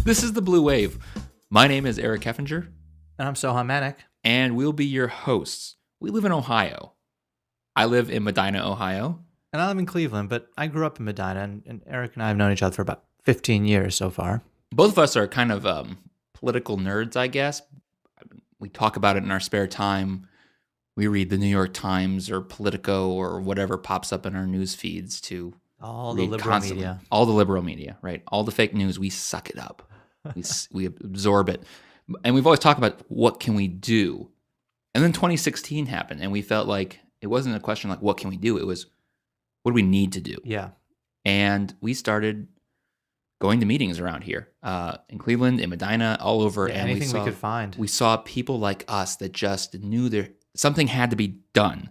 This is the Blue Wave. My name is Eric Heffinger. And I'm Sohan Manek. And we'll be your hosts. We live in Ohio. I live in Medina, Ohio. And I live in Cleveland, but I grew up in Medina, and Eric and I have known each other for about 15 years so far. Both of us are kind of political nerds, I guess. We talk about it in our spare time. We read the New York Times or Politico or whatever pops up in our news feeds to all the liberal media. All the liberal media, right? All the fake news, we suck it up. We absorb it. And we've always talked about what can we do. And then 2016 happened, and we felt like it wasn't a question like what can we do? It was what do we need to do? Yeah. And we started going to meetings around here in Cleveland, in Medina, all over. And anything we could find. We saw people like us that just knew something had to be done.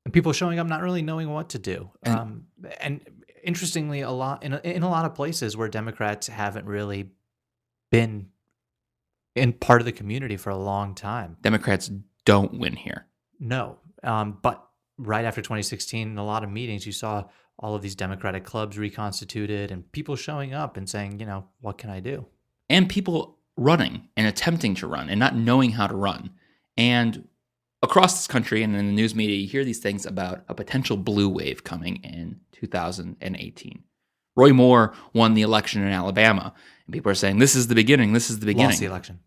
And people showing up not really knowing what to do. And interestingly, in a lot of places where Democrats haven't really been in part of the community for a long time. Democrats don't win here. No. But right after 2016, in a lot of meetings, you saw all of these Democratic clubs reconstituted and people showing up and saying, what can I do? And people running and attempting to run and not knowing how to run. And across this country and in the news media, you hear these things about a potential blue wave coming in 2018. Roy Moore won the election in Alabama, and people are saying, this is the beginning, this is the beginning. Lost the election.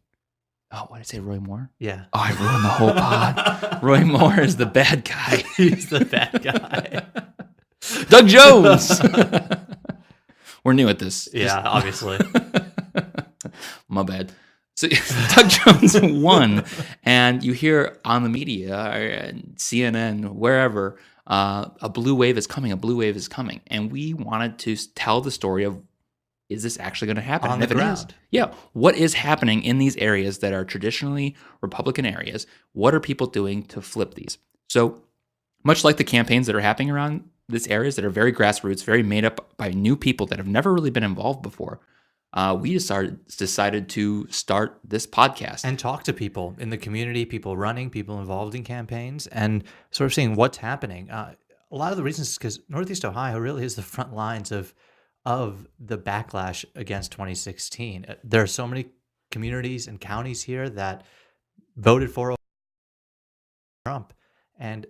Oh, what did I say, Roy Moore? Yeah. Oh, I ruined the whole pod. Roy Moore is the bad guy. He's the bad guy. Doug Jones! We're new at this. Yeah, obviously. My bad. So Doug Jones won, and you hear on the media, CNN, wherever, a blue wave is coming, a blue wave is coming. And we wanted to tell the story of, is this actually going to happen? On the ground. What is happening in these areas that are traditionally Republican areas? What are people doing to flip these? So much like the campaigns that are happening around these areas that are very grassroots, very made up by new people that have never really been involved before, we decided to start this podcast. And talk to people in the community, people running, people involved in campaigns, and sort of seeing what's happening. A lot of the reasons is because Northeast Ohio really is the front lines of the backlash against 2016. There are so many communities and counties here that voted for Trump. And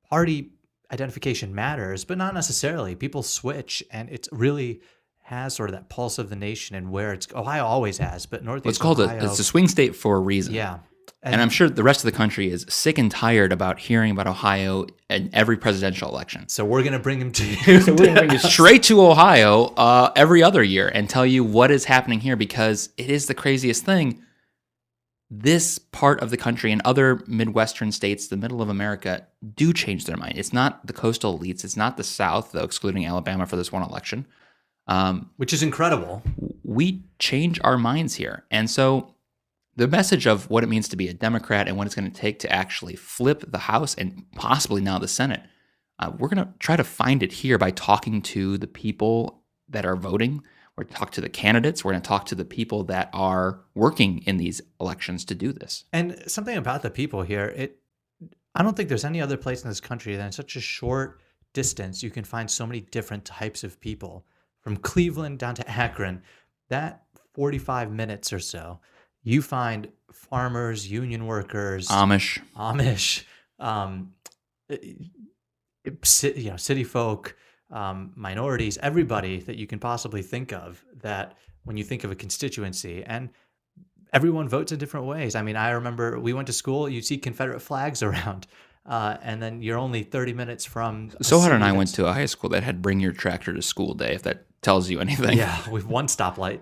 party identification matters, but not necessarily. People switch, and it's really has sort of that pulse of the nation and where Ohio always has, but Northeast Ohio. It's a swing state for a reason. Yeah. And I'm sure the rest of the country is sick and tired about hearing about Ohio in every presidential election. So we're going to bring them to you. So we're going to bring you straight to Ohio every other year and tell you what is happening here, because it is the craziest thing. This part of the country and other Midwestern states, the middle of America, do change their mind. It's not the coastal elites. It's not the South, though, excluding Alabama for this one election. Which is incredible. We change our minds here. And so the message of what it means to be a Democrat and what it's going to take to actually flip the House and possibly now the Senate, we're going to try to find it here by talking to the people that are voting. We're going to talk to the candidates. We're going to talk to the people that are working in these elections to do this. And something about the people here, I don't think there's any other place in this country that in such a short distance you can find so many different types of people. From Cleveland down to Akron, that 45 minutes or so, you find farmers, union workers, Amish, city folk, minorities, everybody that you can possibly think of. That when you think of a constituency, and everyone votes in different ways. I mean, I remember we went to school; you'd see Confederate flags around. And then you're only 30 minutes from. Sohan and I went to a high school that had bring your tractor to school day, if that tells you anything. Yeah, with one stoplight.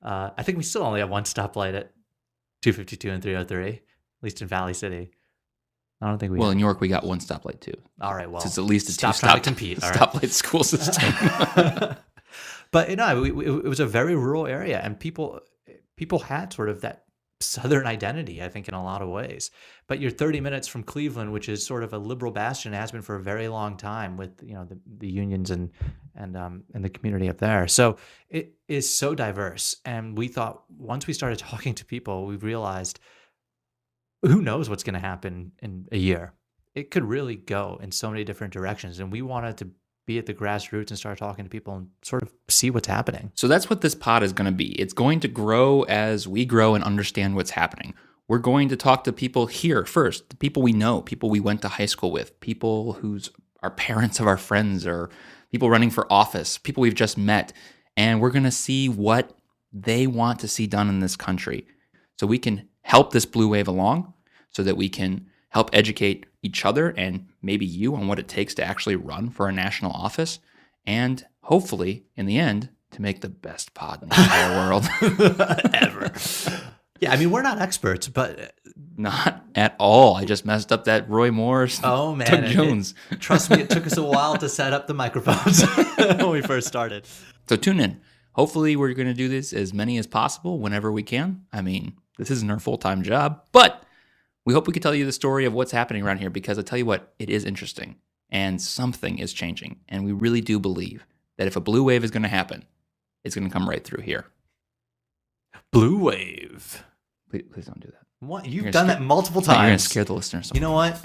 I think we still only have one stoplight at 252 and 303, at least in Valley City. I don't think we. Well, in York, we got one stoplight too. All right, well, so it's at least a stoplight school system. But it was a very rural area, and people had sort of that Southern identity, I think, in a lot of ways. But you're 30 minutes from Cleveland, which is sort of a liberal bastion, has been for a very long time with the unions and the community up there. So it is so diverse. And we thought once we started talking to people, we realized who knows what's going to happen in a year. It could really go in so many different directions. And we wanted to be at the grassroots and start talking to people and sort of see what's happening. So that's what this pod is going to be. It's going to grow as we grow and understand what's happening. We're going to talk to people here first, the people we know, people we went to high school with, people who's are parents of our friends, or people running for office, people we've just met. And we're going to see what they want to see done in this country so we can help this blue wave along, so that we can help educate each other and maybe you on what it takes to actually run for a national office, and hopefully, in the end, to make the best pod in the entire world Ever. Yeah, I mean, we're not experts, but Not at all. I just messed up that Roy Moore, oh man, Doug Jones. Trust me, it took us a while to set up the microphones when we first started. So tune in. Hopefully, we're going to do this as many as possible whenever we can. I mean, this isn't our full-time job, but we hope we can tell you the story of what's happening around here, because I tell you what, it is interesting and something is changing. And we really do believe that if a blue wave is going to happen, it's going to come right through here. Blue wave. Please don't do that. What? You're You've gonna done scare- that multiple You're going to times. scare the listeners. You know what?